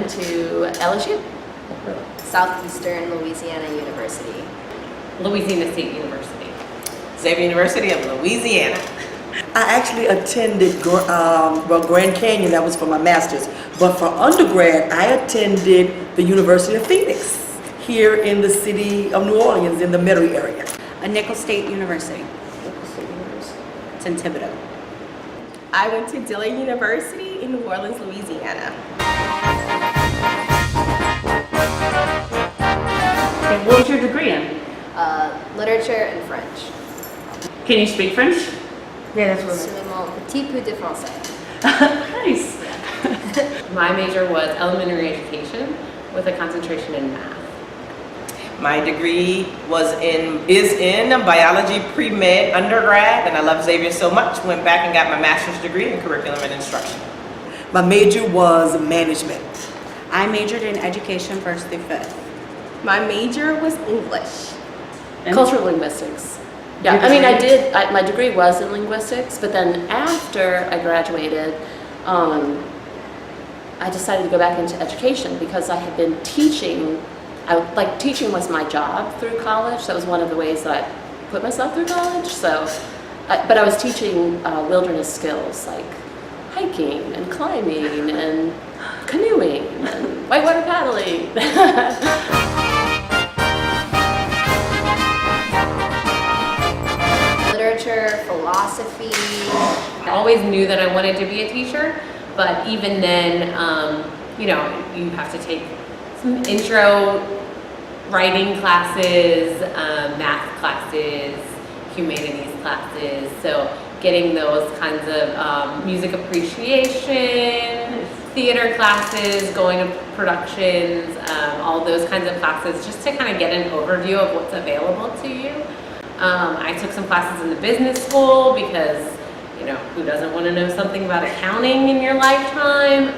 went to LSU. Southeastern Louisiana University. Louisiana State University. Xavier University of Louisiana. I actually attended Grand Canyon. That was for my master's. But for undergrad, I attended the University of Phoenix here in the city of New Orleans in the Metairie area. A Nicholls State University. It's in Thibodeau. I went to Dillard University in New Orleans, Louisiana. Okay, what was your degree in? Literature and French. Can you speak French? Yeah, that's what C'est mon petit peu de français. Nice. My major was elementary education with a concentration in math. My degree is in biology pre-med undergrad, and I love Xavier so much, went back and got my master's degree in curriculum and instruction. My major was management. I majored in education 1st through 5th. My major was English. Cultural linguistics. Yeah, Your I mean, degree? my degree was in linguistics, but then after I graduated, I decided to go back into education because I had been teaching. Teaching was my job through college. That was one of the ways that I put myself through college. So, but I was teaching wilderness skills like hiking and climbing and canoeing and whitewater paddling. Literature, philosophy. I always knew that I wanted to be a teacher, but even then, you have to take some intro writing classes, math classes, humanities classes. So getting those kinds of music appreciation, theater classes, going to productions, all those kinds of classes, just to kind of get an overview of what's available to you. I took some classes in the business school because, who doesn't want to know something about accounting in your lifetime?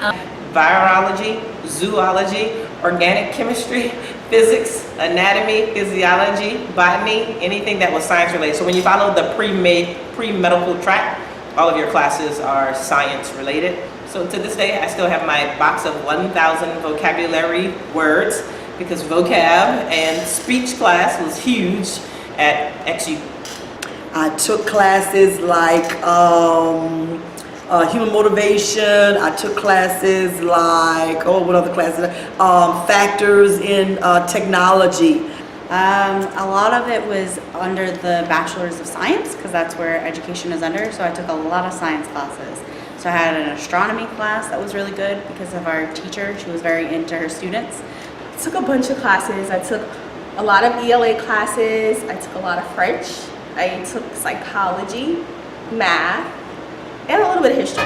Virology, zoology, organic chemistry, physics, anatomy, physiology, botany, anything that was science related. So when you follow the pre-medical track, all of your classes are science related. So to this day, I still have my box of 1,000 vocabulary words because vocab and speech class was huge at XU. I took classes like human motivation. I took classes like, what other classes? Factors in technology. A lot of it was under the Bachelor's of Science because that's where education is under. So I took a lot of science classes. So I had an astronomy class that was really good because of our teacher. She was very into her students. I took a bunch of classes. I took a lot of ELA classes. I took a lot of French. I took psychology, math, and a little bit of history.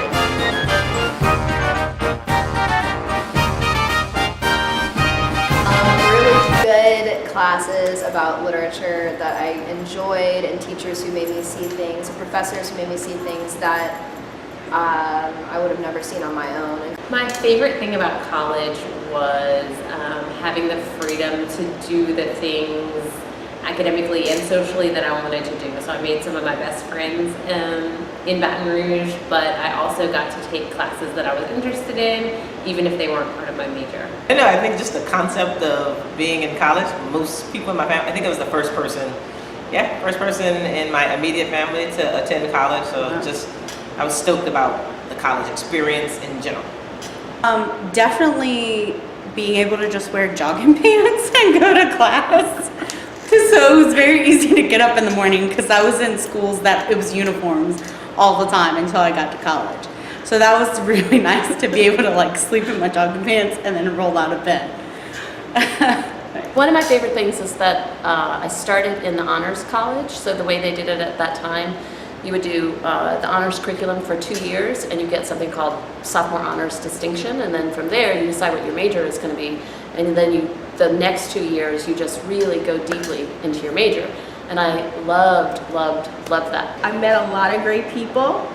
Really good classes about literature that I enjoyed, and teachers who made me see things, professors who made me see things that I would have never seen on my own. My favorite thing about college was having the freedom to do the things academically and socially that I wanted to do. So I made some of my best friends in Baton Rouge, but I also got to take classes that I was interested in, even if they weren't part of my major. I think just the concept of being in college, most people in my family, I think I was the first person in my immediate family to attend college. So I was stoked about the college experience in general. Definitely being able to just wear jogging pants and go to class. So it was very easy to get up in the morning because I was in schools that it was uniforms all the time until I got to college. So that was really nice to be able to sleep in my jogging pants and then roll out of bed. One of my favorite things is that I started in the honors college. So the way they did it at that time, you would do the honors curriculum for 2 years and you get something called sophomore honors distinction, and then from there you decide what your major is going to be, and then the next 2 years you just really go deeply into your major. And I loved that. I met a lot of great people.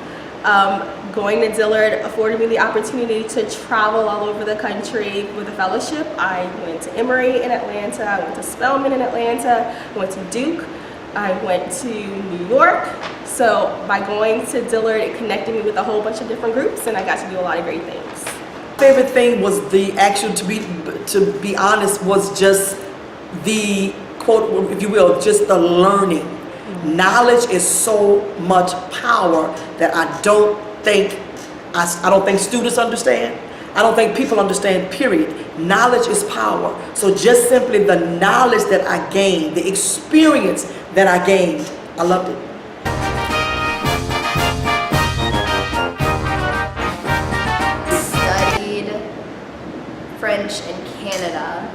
Going to Dillard afforded me the opportunity to travel all over the country with a fellowship. I went to Emory in Atlanta, I went to Spelman in Atlanta, I went to Duke, I went to New York. So by going to Dillard, it connected me with a whole bunch of different groups and I got to do a lot of great things. Favorite thing was the actual, to be honest, was just the quote, if you will, just the learning. Knowledge is so much power that I don't think students understand. I don't think people understand, period. Knowledge is power. So just simply the knowledge that I gained, the experience that I gained, I loved it. Studied French in Canada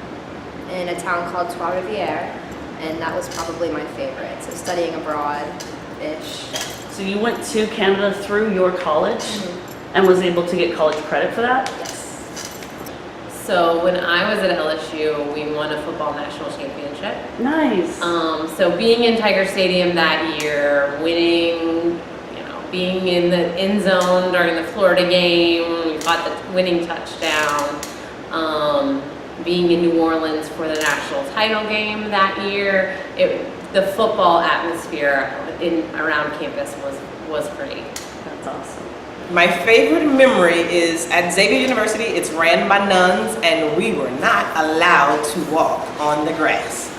in a town called Trois-Rivières, and that was probably my favorite. So studying abroad-ish. So you went to Canada through your college and was able to get college credit for that? Yes. So when I was at LSU, we won a football national championship. Nice. So being in Tiger Stadium that year, winning, being in the end zone during the Florida game, we caught the winning touchdown. Being in New Orleans for the national title game that year, the football atmosphere around campus was great. That's awesome. My favorite memory is at Xavier University. It's ran by nuns, and we were not allowed to walk on the grass.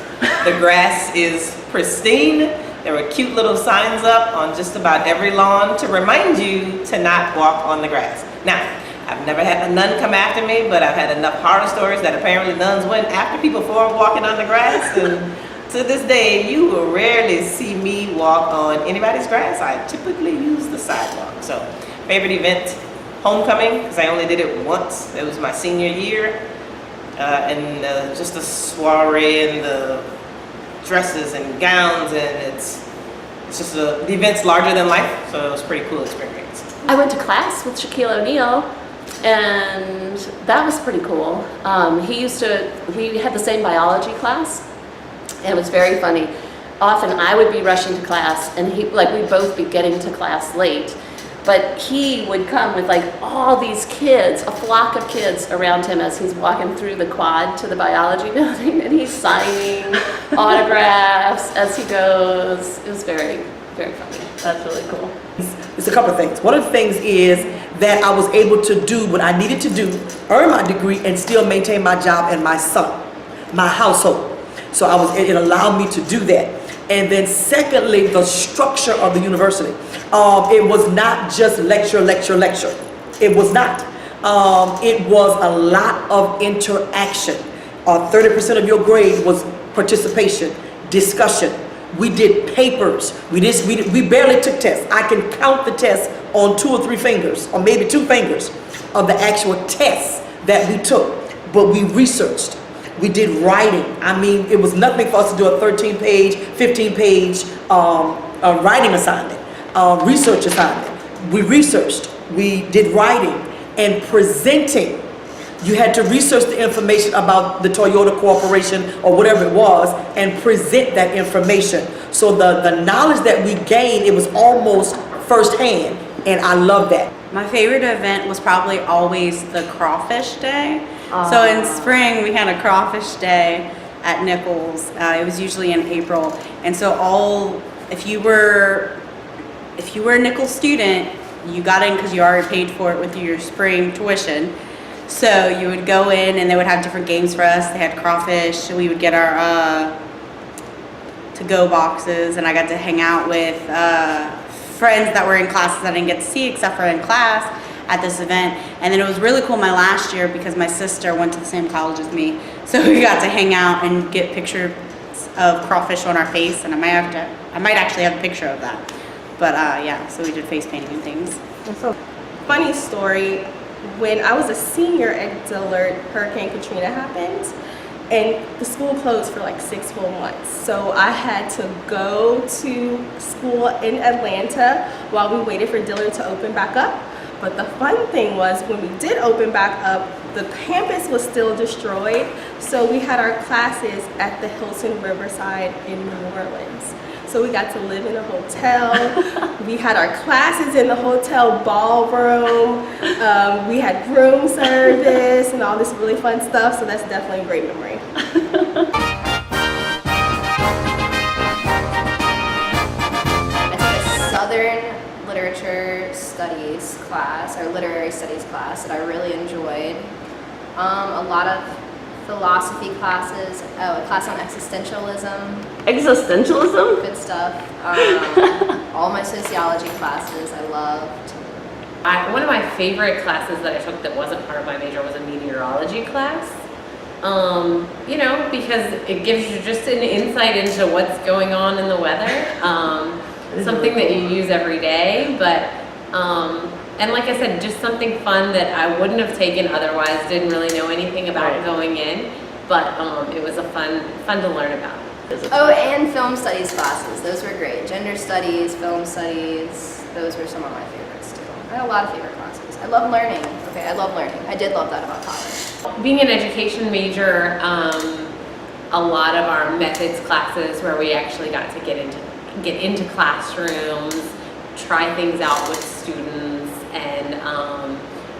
The grass is pristine. There were cute little signs up on just about every lawn to remind you to not walk on the grass. Now, I've never had a nun come after me, but I've had enough horror stories that apparently nuns went after people for walking on the grass. And to this day, you will rarely see me walk on anybody's grass. I typically use the sidewalk. So, favorite event, homecoming, because I only did it once. It was my senior year. And just the soiree and the dresses and gowns, and it's just the event's larger than life. So it was a pretty cool experience. I went to class with Shaquille O'Neal, and that was pretty cool. We had the same biology class, and it was very funny. Often I would be rushing to class, and we'd both be getting to class late, but he would come with all these kids, a flock of kids around him as he's walking through the quad to the biology building, and he's signing autographs as he goes. It was very, very funny. That's really cool. It's a couple of things. One of the things is that I was able to do what I needed to do, earn my degree, and still maintain my job and my son, my household. So it allowed me to do that. And then secondly, the structure of the university. It was not just lecture. It was not. It was a lot of interaction. 30% of your grade was participation, discussion. We did papers. We barely took tests. I can count the tests on 2 or 3 fingers, or maybe 2 fingers, of the actual tests that we took. But we researched. We did writing. I mean, it was nothing for us to do a 13-page, 15-page writing assignment, research assignment. We researched. We did writing and presenting. You had to research the information about the Toyota Corporation or whatever it was and present that information. So the knowledge that we gained, it was almost firsthand, and I love that. My favorite event was probably always the crawfish day. So in spring, we had a crawfish day at Nichols. It was usually in April. And so if you were a Nichols student, you got in because you already paid for it with your spring tuition. So you would go in and they would have different games for us. They had crawfish. We would get our to-go boxes, and I got to hang out with friends that were in classes I didn't get to see except for in class at this event. And then it was really cool my last year because my sister went to the same college as me. So we got to hang out and get pictures of crawfish on our face, and I might actually have a picture of that. But yeah, so we did face painting and things. Funny story, when I was a senior at Dillard, Hurricane Katrina happened, and the school closed for 6 full months. So I had to go to school in Atlanta while we waited for Dillard to open back up. But the fun thing was, when we did open back up, the campus was still destroyed. So we had our classes at the Hilton Riverside in New Orleans. So we got to live in a hotel. We had our classes in the hotel ballroom. We had room service and all this really fun stuff. So that's definitely a great memory. I took a Southern Literature Studies class, our literary studies class that I really enjoyed. A lot of philosophy classes, a class on existentialism, Existentialism? good stuff. All my sociology classes I loved. One of my favorite classes that I took that wasn't part of my major was a meteorology class. You know, because it gives you just an insight into what's going on in the weather. Something that you use every day, but and like I said, just something fun that I wouldn't have taken otherwise. Didn't really know anything about Right. going in, but it was a fun to learn about. Oh, and film studies classes. Those were great. Gender studies, film studies. Those were some of my favorites too. I had a lot of favorite classes. I love learning. Okay, I love learning. I did love that about college. Being an education major, a lot of our methods classes where we actually got to get into classrooms, try things out with students, and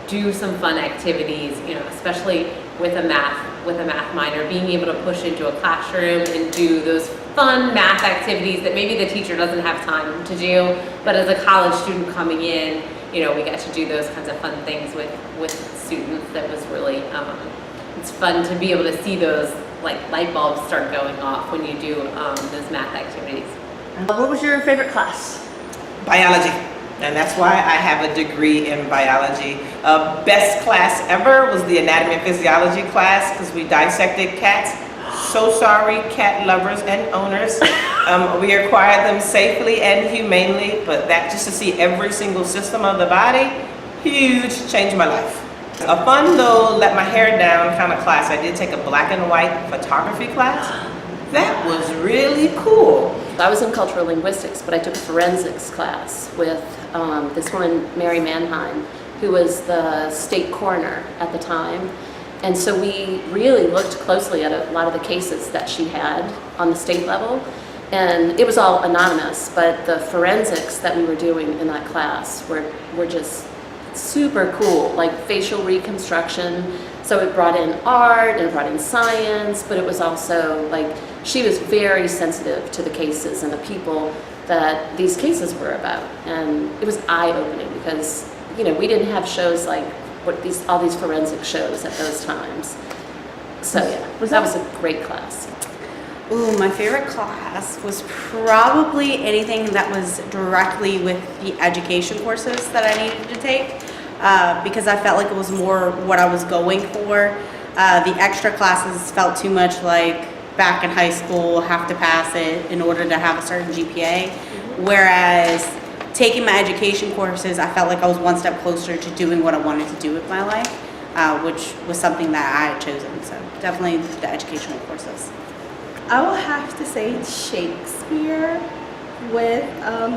do some fun activities. You know, especially with a math minor, being able to push into a classroom and do those fun math activities that maybe the teacher doesn't have time to do, but as a college student coming in, you know, we got to do those kinds of fun things with students. That was really, it's fun to be able to see those like light bulbs start going off when you do those math activities. What was your favorite class? Biology, and that's why I have a degree in biology. Best class ever was the anatomy and physiology class because we dissected cats. So sorry, cat lovers and owners. We acquired them safely and humanely, but that just to see every single system of the body, huge, changed my life. A fun though, let my hair down kind of class. I did take a black and white photography class. That was really cool. I was in cultural linguistics, but I took a forensics class with this woman, Mary Mannheim, who was the state coroner at the time. And so we really looked closely at a lot of the cases that she had on the state level. And it was all anonymous, but the forensics that we were doing in that class were just super cool, like facial reconstruction. So it brought in art and it brought in science, but it was also like, she was very sensitive to the cases and the people that these cases were about. And it was eye-opening because, you know, we didn't have shows like all these forensic shows at those times. So yeah, that was a great class. Ooh, my favorite class was probably anything that was directly with the education courses that I needed to take, because I felt like it was more what I was going for. The extra classes felt too much like back in high school, have to pass it in order to have a certain GPA, whereas taking my education courses, I felt like I was one step closer to doing what I wanted to do with my life, which was something that I had chosen. So definitely the educational courses. I will have to say Shakespeare with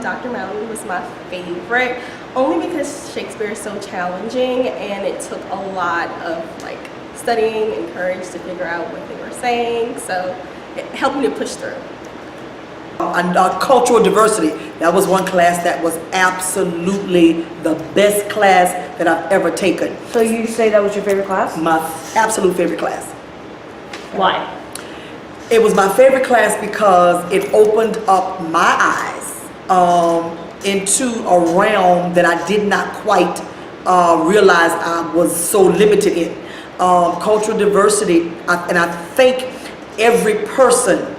Dr. Mountain was my favorite, only because Shakespeare is so challenging and it took a lot of like studying and courage to figure out what they were saying, so it helped me to push through. And cultural diversity, that was one class that was absolutely the best class that I've ever taken. So you say that was your favorite class? My absolute favorite class. Why? It was my favorite class because it opened up my eyes into a realm that I did not quite realize I was so limited in. Cultural diversity, and I think every person,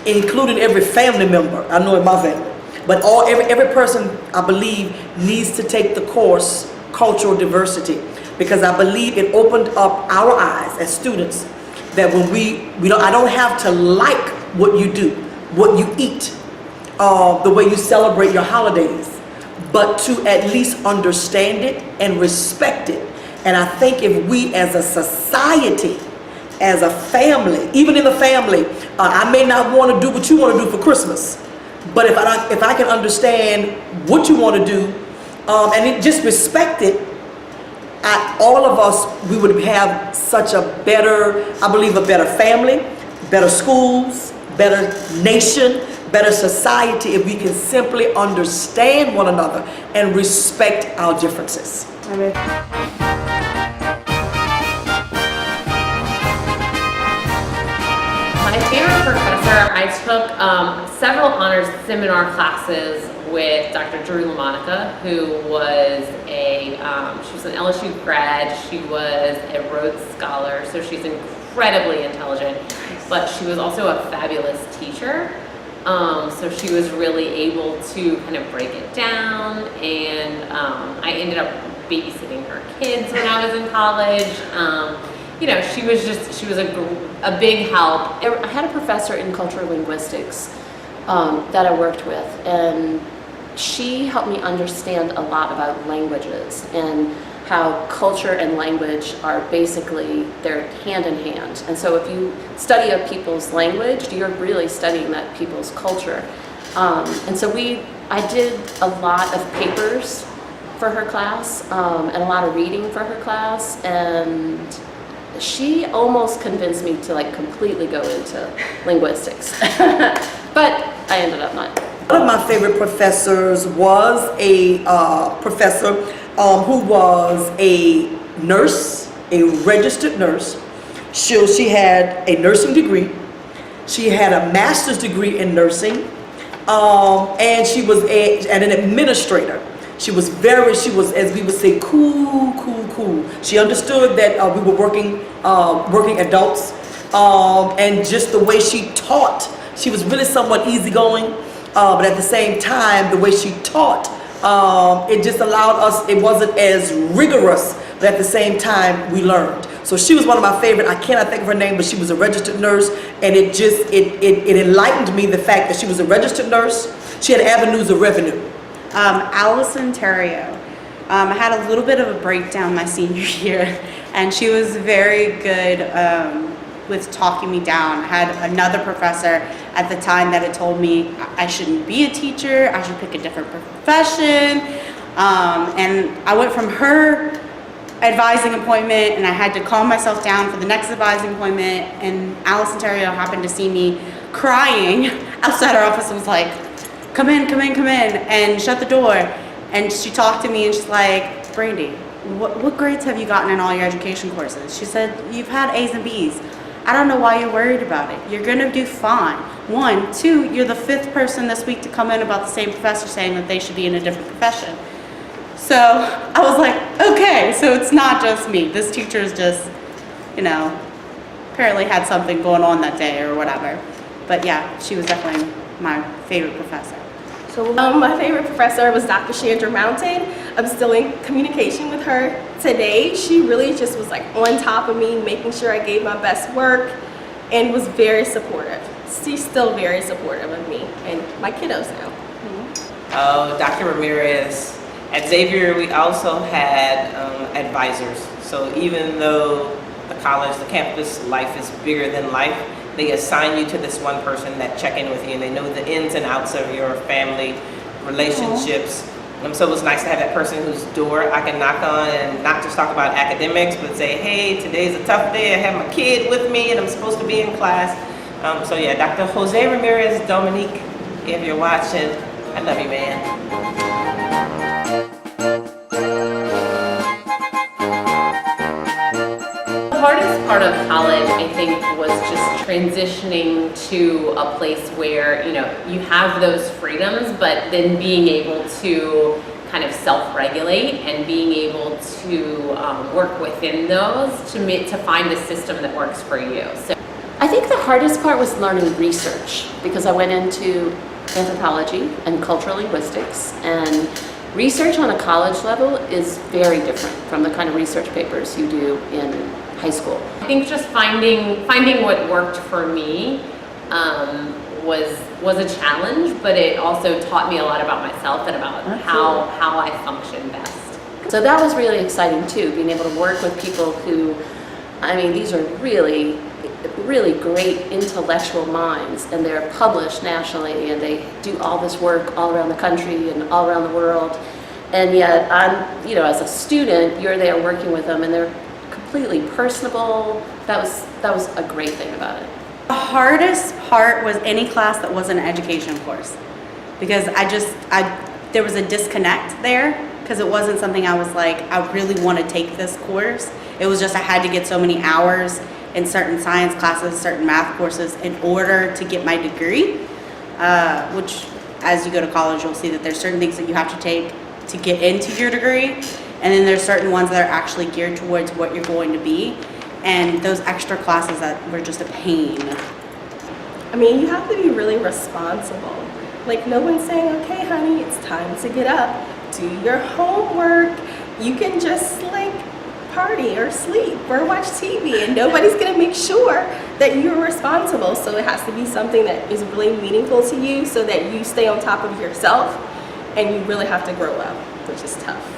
including every family member, I know in my family, but every person I believe needs to take the course cultural diversity, because I believe it opened up our eyes as students that when I don't have to like what you do, what you eat, the way you celebrate your holidays, but to at least understand it and respect it. And I think if we as a society, as a family, even in the family, I may not want to do what you want to do for Christmas, but if I can understand what you want to do, and just respect it, all of us, we would have such a better, I believe, a better family, better schools, better nation, better society if we can simply understand one another and respect our differences. My favorite professor, I took several honors seminar classes with Dr. Drew LaMonica, who was she was an LSU grad. She was a Rhodes Scholar, so she's incredibly intelligent, but she was also a fabulous teacher. So she was really able to kind of break it down, and I ended up babysitting her kids when I was in college. You know, she was a big help. I had a professor in cultural linguistics that I worked with, and she helped me understand a lot about languages and how culture and language are basically, they're hand in hand. And so if you study a people's language, you're really studying that people's culture. And so I did a lot of papers for her class and a lot of reading for her class, and she almost convinced me to like completely go into linguistics. But I ended up not. One of my favorite professors was a professor who was a nurse, a registered nurse. She had a nursing degree. She had a master's degree in nursing, and she was an administrator. She was, as we would say, cool. She understood that we were working adults, and just the way she taught, she was really somewhat easygoing, but at the same time, the way she taught, it just allowed us, it wasn't as rigorous, but at the same time, we learned. So she was one of my favorite. I cannot think of her name, but she was a registered nurse, and it enlightened me, the fact that she was a registered nurse. She had avenues of revenue. Allison Terrio. I had a little bit of a breakdown my senior year, and she was very good with talking me down. I had another professor at the time that had told me I shouldn't be a teacher, I should pick a different profession, and I went from her advising appointment, and I had to calm myself down for the next advising appointment, and Allison Terrio happened to see me crying outside her office and was like, come in, and shut the door. And she talked to me and she's like, Brandy, what grades have you gotten in all your education courses? She said, you've had A's and B's. I don't know why you're worried about it. You're gonna do fine. 1, 2, you're the 5th person this week to come in about the same professor saying that they should be in a different profession. So I was like, okay, so it's not just me. This teacher's just, apparently had something going on that day or whatever. But yeah, she was definitely my favorite professor. So my favorite professor was Dr. Chandra Mountain. I'm still in communication with her today. She really just was like on top of me, making sure I gave my best work, and was very supportive. She's still very supportive of me and my kiddos now. Oh, Dr. Ramirez. At Xavier, we also had advisors. So even though the college, the campus life is bigger than life, they assign you to this one person that check in with you, and they know the ins and outs of your family relationships. So it was nice to have that person whose door I can knock on and not just talk about academics, but say, hey, today's a tough day. I have my kid with me and I'm supposed to be in class. So yeah, Dr. Jose Ramirez Dominique, if you're watching, I love you, man. The hardest part of college, I think, was just transitioning to a place where, you have those freedoms, but then being able to kind of self-regulate and being able to work within those to find the system that works for you. So I think the hardest part was learning research, because I went into anthropology and cultural linguistics, and research on a college level is very different from the kind of research papers you do in high school. I think just finding what worked for me was a challenge, but it also taught me a lot about myself and about how I function best. So that was really exciting too, being able to work with people who, these are really great intellectual minds, and they're published nationally, and they do all this work all around the country and all around the world. And yet, as a student, you're there working with them, and they're completely personable. That was a great thing about it. The hardest part was any class that wasn't an education course, because there was a disconnect there, because it wasn't something I was like, I really want to take this course. It was just I had to get so many hours in certain science classes, certain math courses in order to get my degree, which as you go to college, you'll see that there's certain things that you have to take to get into your degree, and then there's certain ones that are actually geared towards what you're going to be, and those extra classes that were just a pain. I mean, you have to be really responsible. Like, no one's saying, okay, honey, it's time to get up, do your homework. You can just like party or sleep or watch TV, and nobody's gonna make sure that you're responsible. So it has to be something that is really meaningful to you so that you stay on top of yourself, and you really have to grow up, which is tough.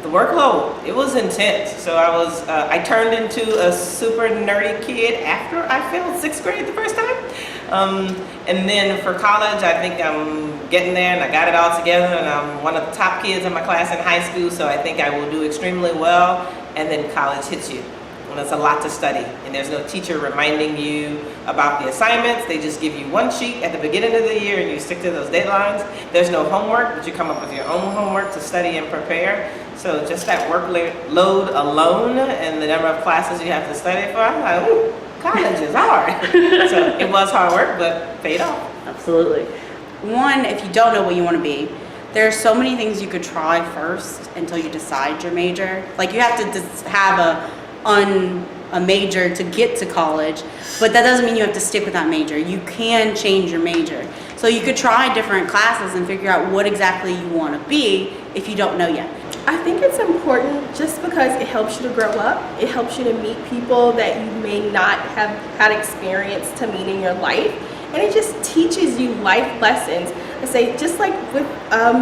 The workload, it was intense. So I turned into a super nerdy kid after I failed 6th grade the first time. And then for college, I think I'm getting there and I got it all together, and I'm one of the top kids in my class in high school, so I think I will do extremely well. And then college hits you. And it's a lot to study, and there's no teacher reminding you about the assignments. They just give you one sheet at the beginning of the year and you stick to those deadlines. There's no homework, but you come up with your own homework to study and prepare. So just that workload alone and the number of classes you have to study for, I'm like, ooh, college is hard. So it was hard work, but paid off. Absolutely. One, if you don't know what you want to be, there are so many things you could try first until you decide your major. Like, you have to just have a major to get to college, but that doesn't mean you have to stick with that major. You can change your major. So you could try different classes and figure out what exactly you want to be if you don't know yet. I think it's important just because it helps you to grow up. It helps you to meet people that you may not have had experience to meet in your life. And it just teaches you life lessons. I say, just like with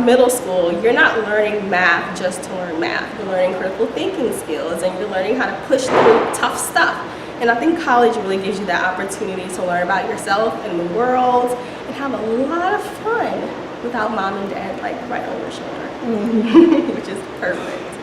middle school, you're not learning math just to learn math. You're learning critical thinking skills, and you're learning how to push through tough stuff. And I think college really gives you that opportunity to learn about yourself and the world and have a lot of fun without mom and dad like right on your shoulder, which is perfect.